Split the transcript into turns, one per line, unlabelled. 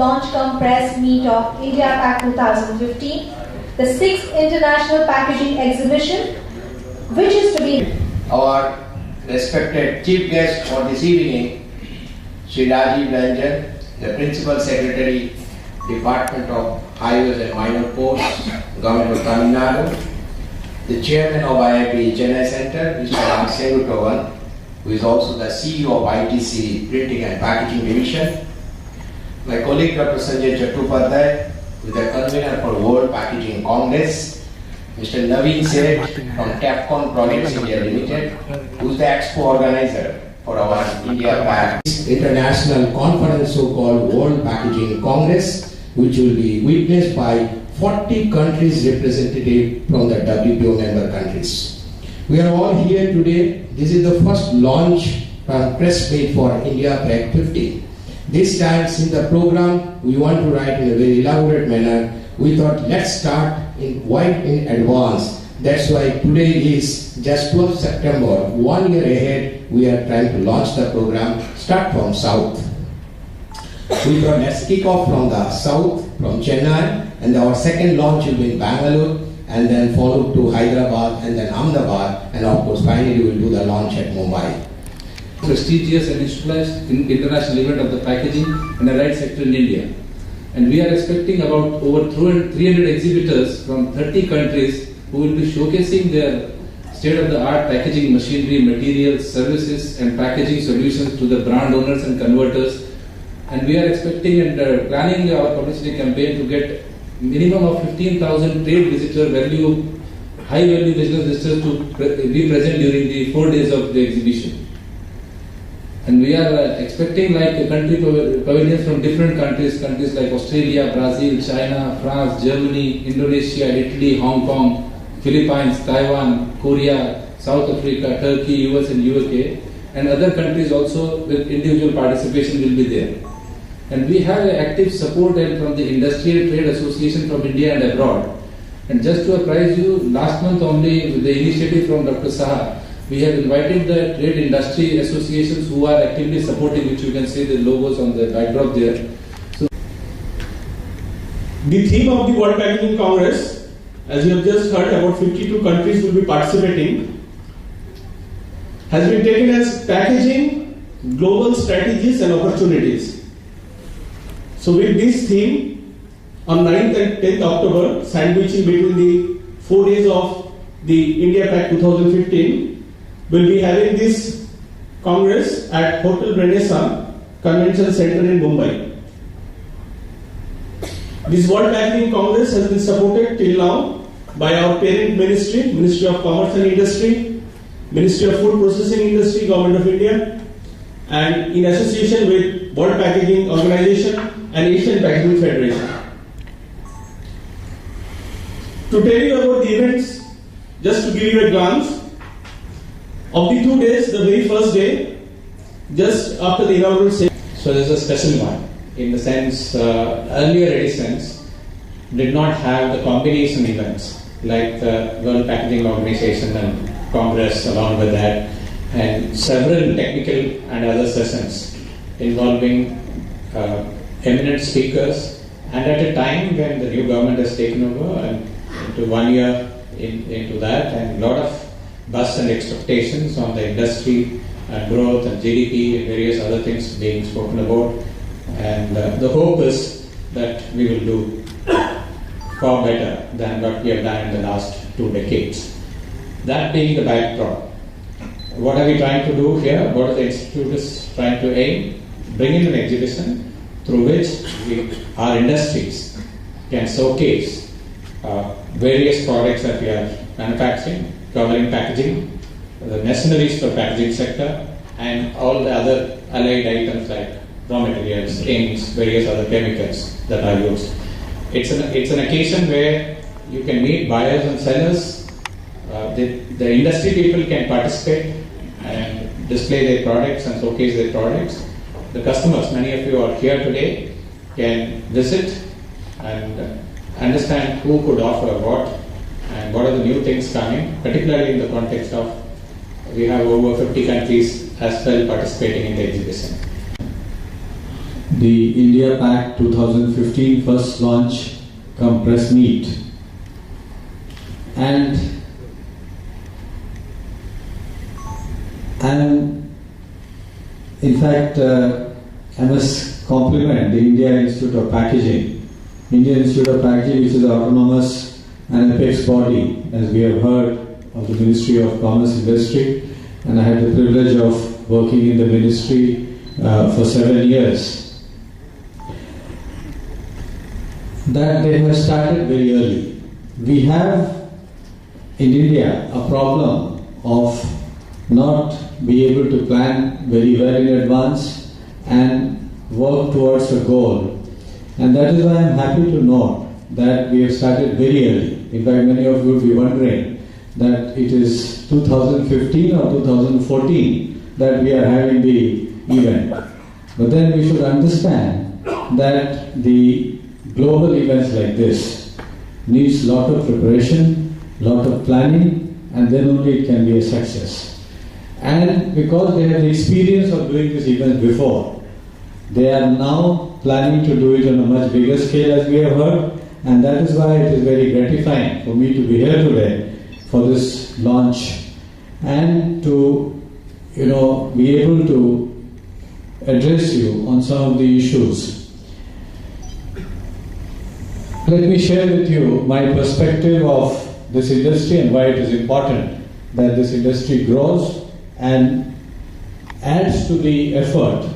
launch cum press meet of India Pack 2015, the 6th International Packaging Exhibition, which is to be...
Our respected chief guest for this evening, Shri Rajiv Ranjan, the Principal Secretary, Department of Highways and Minor Ports, Government of Tamil Nadu, the Chairman of IIP Chennai Center, Mr. Ram Sengutovan, who is also the CEO of ITC Printing and Packaging Division, my colleague Dr. Sanjay Chattopadhyay, who is the convener for World Packaging Congress, Mr. Naveen Seth from TAPCon Products India Limited, who is the expo organizer for our India Pack International Conference, so-called World Packaging Congress, which will be witnessed by 40 countries representative from the WPO member countries. We are all here today. This is the first launch press meet for India Pack 15. This time, since the program we want to write in a very elaborate manner, we thought let's start quite in advance. That's why today is just 12th September, 1 year ahead. We are trying to launch the program, start from south. We thought let's kick off from the south, from Chennai, and our second launch will be in Bangalore, and then followed to Hyderabad, and then Ahmedabad, and of course finally we will do the launch at Mumbai.
Prestigious and institutionalized international event of the packaging and the right sector in India. And we are expecting about over 300 exhibitors from 30 countries who will be showcasing their state-of-the-art packaging machinery, materials, services and packaging solutions to the brand owners and converters. And we are expecting and planning our publicity campaign to get minimum of 15,000 trade visitor value, high value business visitors to be present during the 4 days of the exhibition. And we are expecting like country pavilions from different countries like Australia, Brazil, China, France, Germany, Indonesia, Italy, Hong Kong, Philippines, Taiwan, Korea, South Africa, Turkey, US and UK, and other countries also with individual participation will be there. And we have active support from the Industrial Trade Association from India and abroad. And just to apprise you, last month only with the initiative from Dr. Saha, we have invited the trade industry associations who are actively supporting, which you can see the logos on the backdrop there. So,
the theme of the World Packaging Congress, as you have just heard, about 52 countries will be participating, has been taken as packaging, global strategies and opportunities. So with this theme, on 9th and 10th October, sandwiching between the 4 days of the India Pack 2015, we'll be having this Congress at Hotel Renaissance Convention Center in Mumbai. This World Packaging Congress has been supported till now by our parent ministry, Ministry of Commerce and Industry, Ministry of Food Processing Industry, Government of India, and in association with World Packaging Organization and Asian Packaging Federation. To tell you about the events, just to give you a glance, of the 2 days, the very first day, just after the inaugural session.
So this is a special one, in the sense, earlier editions did not have the combination events, like the World Packaging Organization and Congress along with that, and several technical and other sessions involving eminent speakers, and at a time when the new government has taken over and into 1 year into that, and a lot of buzz and expectations on the industry and growth and GDP and various other things being spoken about, and the hope is that we will do far better than what we have done in the last 2 decades. That being the backdrop, what are we trying to do here? What are the institute is trying to aim? Bring in an exhibition through which our industries can showcase various products that we are manufacturing, covering packaging, the machineries for packaging sector, and all the other allied items like raw materials, inks, various other chemicals that are used. It's an occasion where you can meet buyers and sellers. The industry people can participate and display their products and showcase their products. The customers, many of you are here today, can visit and understand who could offer what and what are the new things coming, particularly in the context of we have over 50 countries as well participating in the exhibition.
the India Pack 2015 first launch cum press meet. And in fact, I must compliment the India Institute of Packaging. Indian Institute of Packaging, which is an autonomous and apex body, as we have heard, of the Ministry of Commerce Industry, and I had the privilege of working in the ministry for 7 years. That they have started very early. We have in India a problem of not be able to plan very well in advance and work towards a goal. And that is why I am happy to note that we have started very early. In fact, many of you would be wondering that it is 2015 or 2014 that we are having the event. But then we should understand that the global events like this needs a lot of preparation, lot of planning, and then only it can be a success. And because they have the experience of doing this event before, they are now planning to do it on a much bigger scale, as we have heard, and that is why it is very gratifying for me to be here today for this launch and to be able to address you on some of the issues. Let me share with you my perspective of this industry and why it is important that this industry grows and adds to the effort